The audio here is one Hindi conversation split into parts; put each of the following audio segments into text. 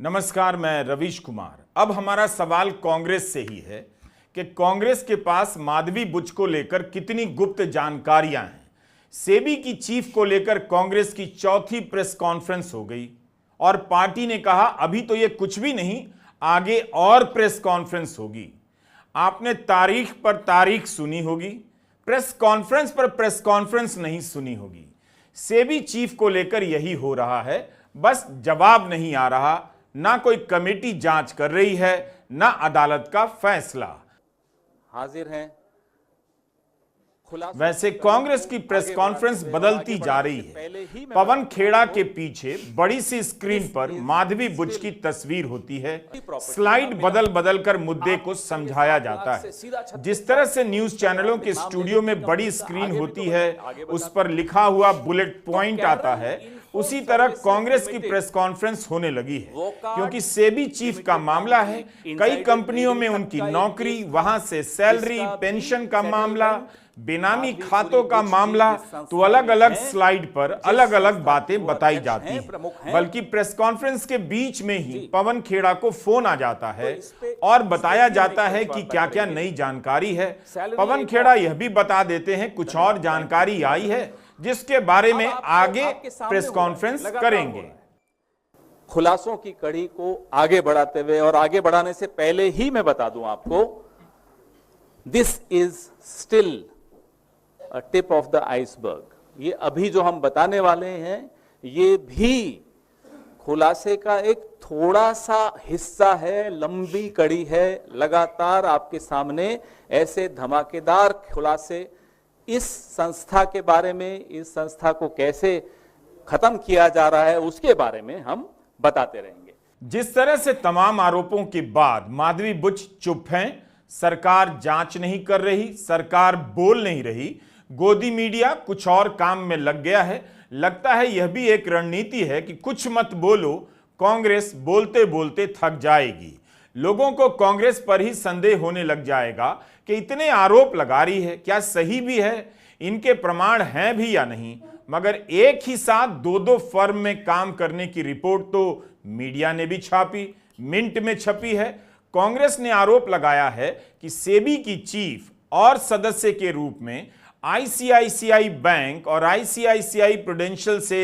नमस्कार, मैं रवीश कुमार। अब हमारा सवाल कांग्रेस से ही है कि कांग्रेस के पास माधवी बुच को लेकर कितनी गुप्त जानकारियां हैं। सेबी की चीफ को लेकर कांग्रेस की चौथी प्रेस कॉन्फ्रेंस हो गई और पार्टी ने कहा अभी तो ये कुछ भी नहीं, आगे और प्रेस कॉन्फ्रेंस होगी। आपने तारीख पर तारीख सुनी होगी, प्रेस कॉन्फ्रेंस पर प्रेस कॉन्फ्रेंस नहीं सुनी होगी। सेबी चीफ को लेकर यही हो रहा है, बस जवाब नहीं आ रहा, ना कोई कमेटी जांच कर रही है, ना अदालत का फैसला। हाजिर हैं। वैसे कांग्रेस की प्रेस कॉन्फ्रेंस बदलती जा रही है। पवन खेड़ा के पीछे बड़ी सी स्क्रीन पर माधवी बुच की तस्वीर होती है। स्लाइड बदल बदल कर मुद्दे को समझाया जाता है। जिस तरह से न्यूज चैनलों के स्टूडियो में बड़ी स्क्रीन होती है, उस पर लिखा हुआ बुलेट पॉइंट आता है, उसी तरह कांग्रेस की प्रेस कॉन्फ्रेंस होने लगी है। क्योंकि सेबी चीफ का मामला है, कई कंपनियों में उनकी नौकरी, वहां से सैलरी, पेंशन का मामला, बेनामी खातों का मामला, तो अलग अलग स्लाइड पर अलग अलग बातें बताई जाती हैं। बल्कि प्रेस कॉन्फ्रेंस के बीच में ही पवन खेड़ा को फोन आ जाता है और बताया जाता है कि क्या क्या नई जानकारी है। पवन खेड़ा यह भी बता देते हैं कुछ और जानकारी आई है, जिसके बारे में आगे प्रेस कॉन्फ्रेंस करेंगे। खुलासों की कड़ी को आगे बढ़ाते हुए और आगे बढ़ाने से पहले ही मैं बता दूं आपको, this is still a tip of the iceberg. ये अभी जो हम बताने वाले हैं, ये भी खुलासे का एक थोड़ा सा हिस्सा है, लंबी कड़ी है। लगातार आपके सामने ऐसे धमाकेदार खुलासे इस संस्था के बारे में, इस संस्था को कैसे खत्म किया जा रहा है, उसके बारे में हम बताते रहेंगे। जिस तरह से तमाम आरोपों के बाद माधवी बुच चुप हैं, सरकार जांच नहीं कर रही, सरकार बोल नहीं रही, गोदी मीडिया कुछ और काम में लग गया है। लगता है यह भी एक रणनीति है कि कुछ मत बोलो, कांग्रेस बोलते बोलते थक जाएगी। लोगों को कांग्रेस पर ही संदेह होने लग जाएगा कि इतने आरोप लगा रही है, क्या सही भी है, इनके प्रमाण हैं भी या नहीं। मगर एक ही साथ दो दो फर्म में काम करने की रिपोर्ट तो मीडिया ने भी छापी, मिंट में छपी है। कांग्रेस ने आरोप लगाया है कि सेबी की चीफ और सदस्य के रूप में आईसीआईसीआई बैंक और आईसीआईसीआई प्रूडेंशियल से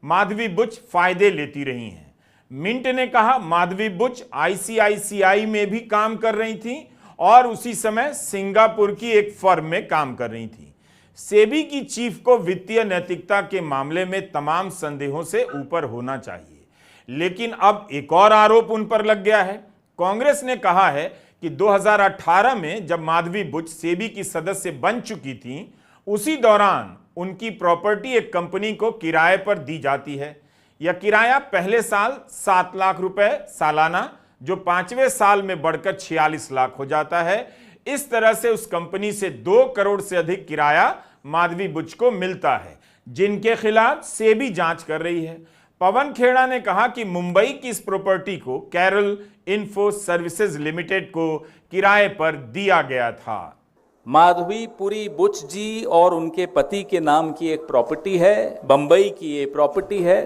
माधवी बुच फायदे लेती रही हैं। मिंट ने कहा माधवी बुच आईसीआईसीआई में भी काम कर रही थी और उसी समय सिंगापुर की एक फर्म में काम कर रही थी। सेबी की चीफ को वित्तीय नैतिकता के मामले में तमाम संदेहों से ऊपर होना चाहिए, लेकिन अब एक और आरोप उन पर लग गया है। कांग्रेस ने कहा है कि 2018 में जब माधवी बुच सेबी की सदस्य बन चुकी थी, उसी दौरान उनकी प्रॉपर्टी एक कंपनी को किराए पर दी जाती है। यह किराया पहले साल 7 लाख रुपए सालाना, जो 5वें साल में बढ़कर 46 लाख हो जाता है। इस तरह से उस कंपनी से 2 करोड़ से अधिक किराया माधवी बुच को मिलता है, जिनके खिलाफ सेबी जांच कर रही है। पवन खेड़ा ने कहा कि मुंबई की इस प्रॉपर्टी को कैरल इन्फो सर्विसेज लिमिटेड को किराए पर दिया गया था। माधवी पुरी बुच जी और उनके पति के नाम की एक प्रॉपर्टी है, बंबई की ये प्रॉपर्टी है।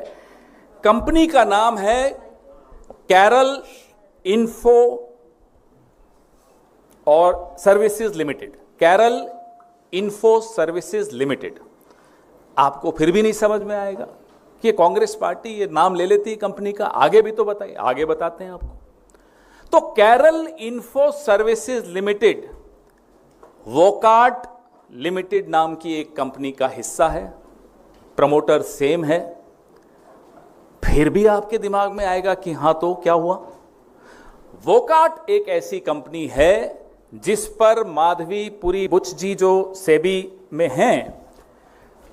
कंपनी का नाम है कैरल इन्फो और services limited, Carol info services limited. आपको फिर भी नहीं समझ में आएगा कि कांग्रेस पार्टी ये नाम ले लेती है कंपनी का। आगे भी तो बताइए, आगे बताते हैं आपको। तो Carol info services limited Wockhardt limited नाम की एक कंपनी का हिस्सा है, प्रमोटर सेम है। फिर भी आपके दिमाग में आएगा कि हां तो क्या हुआ। वोकार्ट एक ऐसी कंपनी है जिस पर माधवी पुरी बुच जी जो सेबी में हैं,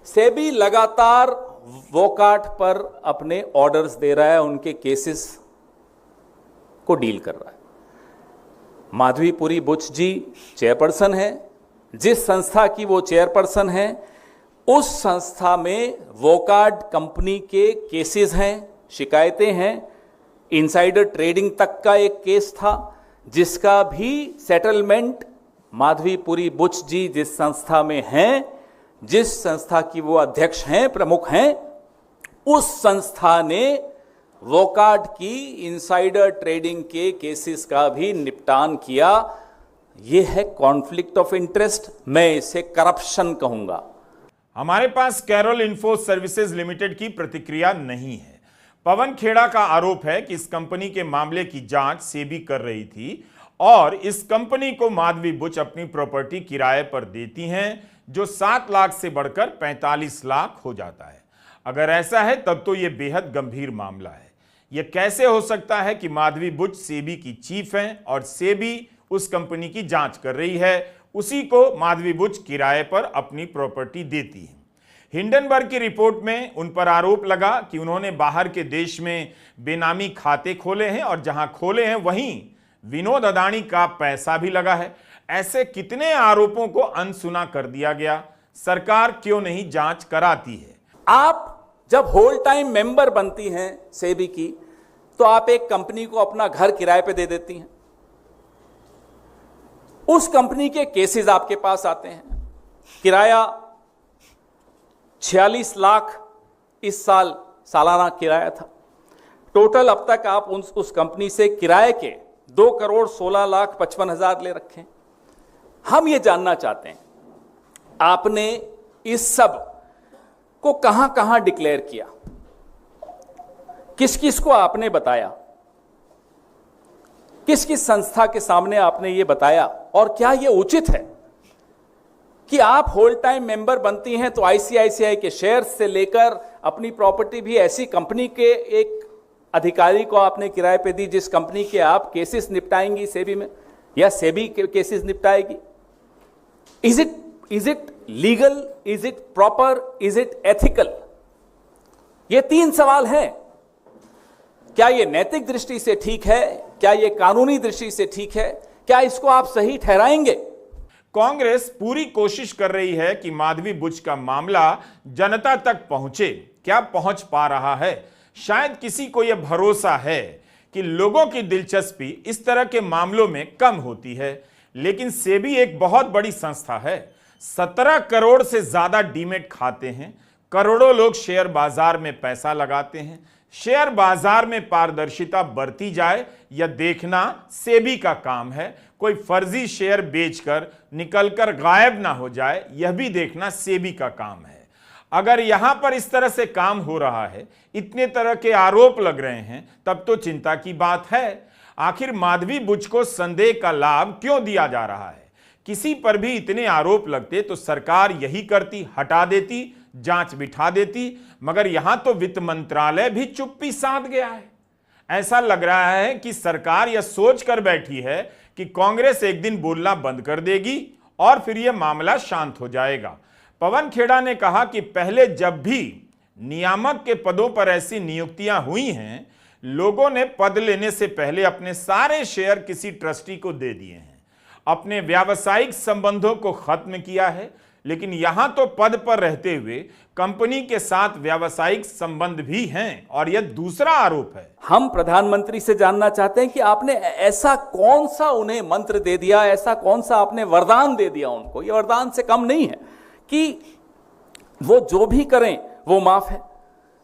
सेबी लगातार वोकार्ट पर अपने ऑर्डर्स दे रहा है, उनके केसेस को डील कर रहा है। माधवी पुरी बुच जी चेयरपर्सन है। जिस संस्था की वो चेयरपर्सन है, उस संस्था में वोकार्ट कंपनी के केसेस हैं, शिकायतें हैं। इनसाइडर ट्रेडिंग तक का एक केस था, जिसका भी सेटलमेंट माधवी पुरी बुच जी जिस संस्था में हैं, जिस संस्था की वो अध्यक्ष हैं, प्रमुख हैं, उस संस्था ने वोकार्ड की इनसाइडर ट्रेडिंग के केसेस का भी निपटान किया। यह है कॉन्फ्लिक्ट ऑफ इंटरेस्ट, मैं इसे करप्शन कहूंगा। हमारे पास कैरल इन्फो सर्विसेज लिमिटेड की प्रतिक्रिया नहीं है। पवन खेड़ा का आरोप है कि इस कंपनी के मामले की जांच सेबी कर रही थी और इस कंपनी को माधवी बुच अपनी प्रॉपर्टी किराए पर देती हैं, जो 7 लाख से बढ़कर 45 लाख हो जाता है। अगर ऐसा है तब तो यह बेहद गंभीर मामला है। यह कैसे हो सकता है कि माधवी बुच सेबी की चीफ हैं और सेबी उस कंपनी की जांच कर रही है, उसी को माधवी बुच किराए पर अपनी प्रॉपर्टी देती है। हिंडनबर्ग की रिपोर्ट में उन पर आरोप लगा कि उन्होंने बाहर के देश में बेनामी खाते खोले हैं और जहां खोले हैं वहीं विनोद अदानी का पैसा भी लगा है। ऐसे कितने आरोपों को अनसुना कर दिया गया? सरकार क्यों नहीं जांच कराती है? आप जब होल टाइम मेंबर बनती हैं सेबी की, तो आप एक कंपनी को अपना घर किराए पे दे देती हैं। उस कंपनी के केसेस आपके पास आते हैं। किराया 46 लाख इस साल सालाना किराया था। टोटल अब तक आप उस कंपनी से किराए के 2,16,55,000 ले रखे हैं। हम ये जानना चाहते हैं, आपने इस सब को कहां कहां डिक्लेयर किया, किस किस को आपने बताया, किस किस संस्था के सामने आपने ये बताया, और क्या ये उचित है कि आप होल टाइम मेंबर बनती हैं तो आईसीआईसीआई के शेयर्स से लेकर अपनी प्रॉपर्टी भी ऐसी कंपनी के एक अधिकारी को आपने किराए पे दी जिस कंपनी के आप केसेस निपटाएंगी सेबी में, या सेबी के केसेस निपटाएगी? Is it legal, is it proper, is it ethical? ये 3 सवाल हैं। क्या ये नैतिक दृष्टि से ठीक है? क्या ये कानूनी दृष्टि से ठीक है? क्या इसको आप सही ठहराएंगे? कांग्रेस पूरी कोशिश कर रही है कि माधवी बुच का मामला जनता तक पहुंचे। क्या पहुंच पा रहा है? शायद किसी को यह भरोसा है कि लोगों की दिलचस्पी इस तरह के मामलों में कम होती है, लेकिन सेबी एक बहुत बड़ी संस्था है। 17 करोड़ से ज्यादा डीमेट खाते हैं। करोड़ों लोग शेयर बाजार में पैसा लगाते हैं। शेयर बाजार में पारदर्शिता बरती जाए यह देखना सेबी का काम है। कोई फर्जी शेयर बेचकर निकलकर गायब ना हो जाए यह भी देखना सेबी का काम है। अगर यहां पर इस तरह से काम हो रहा है, इतने तरह के आरोप लग रहे हैं, तब तो चिंता की बात है। आखिर माधवी बुच को संदेह का लाभ क्यों दिया जा रहा है? किसी पर भी इतने आरोप लगते तो सरकार यही करती, हटा देती, जांच बिठा देती। मगर यहां तो वित्त मंत्रालय भी चुप्पी साध गया है। ऐसा लग रहा है कि सरकार यह सोच कर बैठी है कि कांग्रेस एक दिन बोलना बंद कर देगी और फिर यह मामला शांत हो जाएगा। पवन खेड़ा ने कहा कि पहले जब भी नियामक के पदों पर ऐसी नियुक्तियां हुई हैं, लोगों ने पद लेने से पहले अपने सारे शेयर किसी ट्रस्टी को दे दिए हैं, अपने व्यावसायिक संबंधों को खत्म किया है। लेकिन यहां तो पद पर रहते हुए कंपनी के साथ व्यावसायिक संबंध भी हैं और यह दूसरा आरोप है। हम प्रधानमंत्री से जानना चाहते हैं कि आपने ऐसा कौन सा उन्हें मंत्र दे दिया, ऐसा कौन सा आपने वरदान दे दिया उनको, यह वरदान से कम नहीं है कि वो जो भी करें वो माफ है।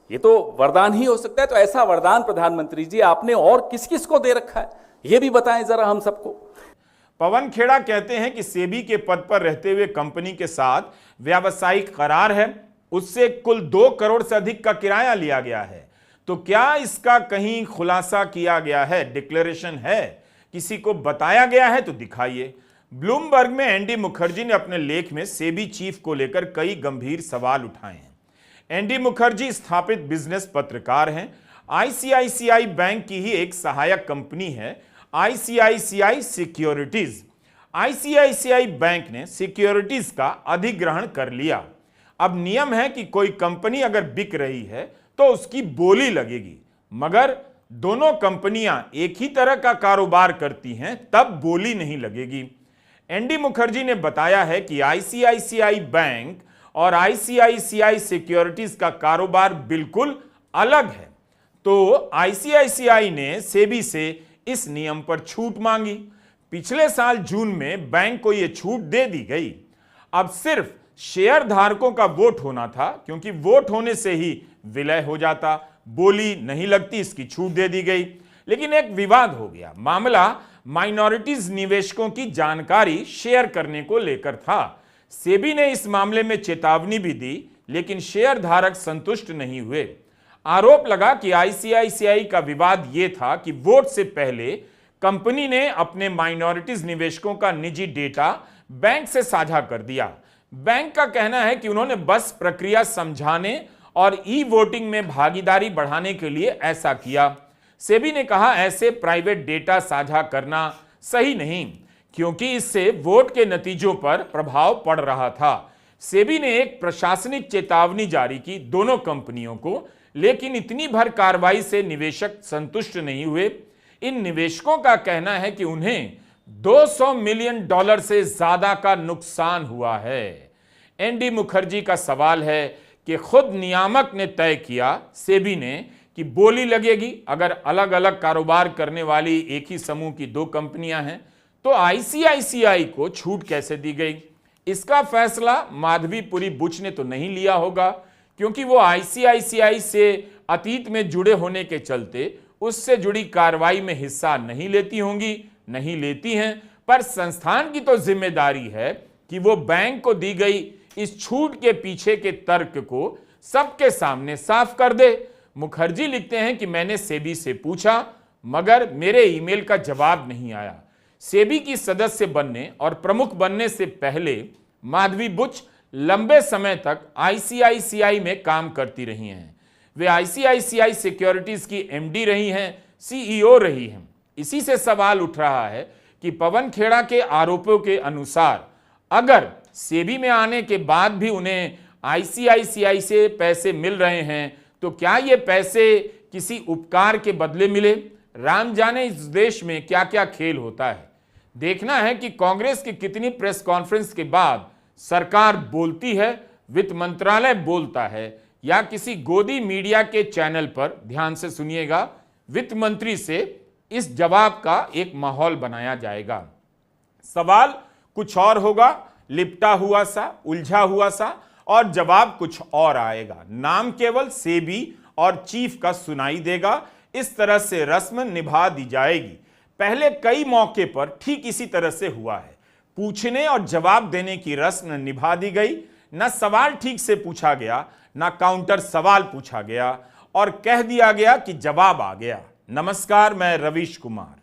ये तो वरदान ही हो सकता है। तो ऐसा वरदान प्रधानमंत्री जी आपने और किस किस को दे रखा है, ये भी बताएं जरा हम सबको। पवन खेड़ा कहते हैं कि सेबी के पद पर रहते हुए कंपनी के साथ व्यावसायिक करार है, उससे कुल 2 करोड़ से अधिक का किराया लिया गया है। तो क्या इसका कहीं खुलासा किया गया है, डिक्लेरेशन है, किसी को बताया गया है? तो दिखाइए। ब्लूमबर्ग में एनडी मुखर्जी ने अपने लेख में सेबी चीफ को लेकर कई गंभीर सवाल उठाए हैं। एनडी मुखर्जी स्थापित बिजनेस पत्रकार हैं। आईसीआईसीआई बैंक की ही एक सहायक कंपनी है आईसीआईसीआई सिक्योरिटीज। आईसीआईसीआई बैंक ने सिक्योरिटीज का अधिग्रहण कर लिया। अब नियम है कि कोई कंपनी अगर बिक रही है तो उसकी बोली लगेगी, मगर दोनों कंपनियां एक ही तरह का कारोबार करती हैं तब बोली नहीं लगेगी। एनडी मुखर्जी ने बताया है कि आईसीआईसीआई बैंक और आईसीआईसीआई सिक्योरिटीज का कारोबार बिल्कुल अलग है। तो आईसीआईसीआई ने सेबी से इस नियम पर छूट मांगी। पिछले साल जून में बैंक को यह छूट दे दी गई। अब सिर्फ शेयर धारकों का वोट होना था, क्योंकि वोट होने से ही विलय हो जाता। बोली नहीं लगती, इसकी छूट दे दी गई। लेकिन एक विवाद हो गया। मामला माइनॉरिटीज निवेशकों की जानकारी शेयर करने को लेकर था। सेबी ने इस मामले में चेतावनी भी दी, लेकिन शेयर धारक संतुष्ट नहीं हुए। आरोप लगा कि आईसीआईसीआई का विवाद यह था कि वोट से पहले कंपनी ने अपने माइनॉरिटीज निवेशकों का निजी डेटा बैंक से साझा कर दिया। बैंक का कहना है कि उन्होंने बस प्रक्रिया समझाने और ई वोटिंग में भागीदारी बढ़ाने के लिए ऐसा किया। सेबी ने कहा ऐसे प्राइवेट डेटा साझा करना सही नहीं, क्योंकि इससे वोट के नतीजों पर प्रभाव पड़ रहा था। सेबी ने एक प्रशासनिक चेतावनी जारी की दोनों कंपनियों को, लेकिन इतनी भर कार्रवाई से निवेशक संतुष्ट नहीं हुए। इन निवेशकों का कहना है कि उन्हें $200 मिलियन से ज्यादा का नुकसान हुआ है। एनडी मुखर्जी का सवाल है कि खुद नियामक ने तय किया, सेबी ने, कि बोली लगेगी अगर अलग अलग कारोबार करने वाली एक ही समूह की दो कंपनियां हैं, तो आईसीआईसीआई को छूट कैसे दी गई? इसका फैसला माधवीपुरी बुच ने तो नहीं लिया होगा, क्योंकि वो आईसीआईसीआई से अतीत में जुड़े होने के चलते उससे जुड़ी कार्रवाई में हिस्सा नहीं लेती होंगी, नहीं लेती हैं। पर संस्थान की तो जिम्मेदारी है कि वो बैंक को दी गई इस छूट के पीछे के तर्क को सबके सामने साफ कर दे। मुखर्जी लिखते हैं कि मैंने सेबी से पूछा, मगर मेरे ईमेल का जवाब नहीं आया। सेबी की सदस्य बनने और प्रमुख बनने से पहले माधवी बुच लंबे समय तक आईसीआईसीआई में काम करती रही हैं। वे आईसीआईसीआई सिक्योरिटीज की एमडी रही हैं, सीईओ रही हैं। इसी से सवाल उठ रहा है कि पवन खेड़ा के आरोपों के अनुसार अगर सेबी में आने के बाद भी उन्हें आईसीआईसीआई से पैसे मिल रहे हैं, तो क्या ये पैसे किसी उपकार के बदले मिले? राम जाने इस देश में क्या क्या खेल होता है। देखना है कि कांग्रेस की कितनी प्रेस कॉन्फ्रेंस के बाद सरकार बोलती है, वित्त मंत्रालय बोलता है, या किसी गोदी मीडिया के चैनल पर, ध्यान से सुनिएगा, वित्त मंत्री से इस जवाब का एक माहौल बनाया जाएगा। सवाल कुछ और होगा, लिपटा हुआ सा, उलझा हुआ सा, और जवाब कुछ और आएगा। नाम केवल सेबी और चीफ का सुनाई देगा। इस तरह से रस्म निभा दी जाएगी। पहले कई मौके पर ठीक इसी तरह से हुआ है। पूछने और जवाब देने की रस्म निभा दी गई। न सवाल ठीक से पूछा गया, न काउंटर सवाल पूछा गया, और कह दिया गया कि जवाब आ गया। नमस्कार, मैं रवीश कुमार।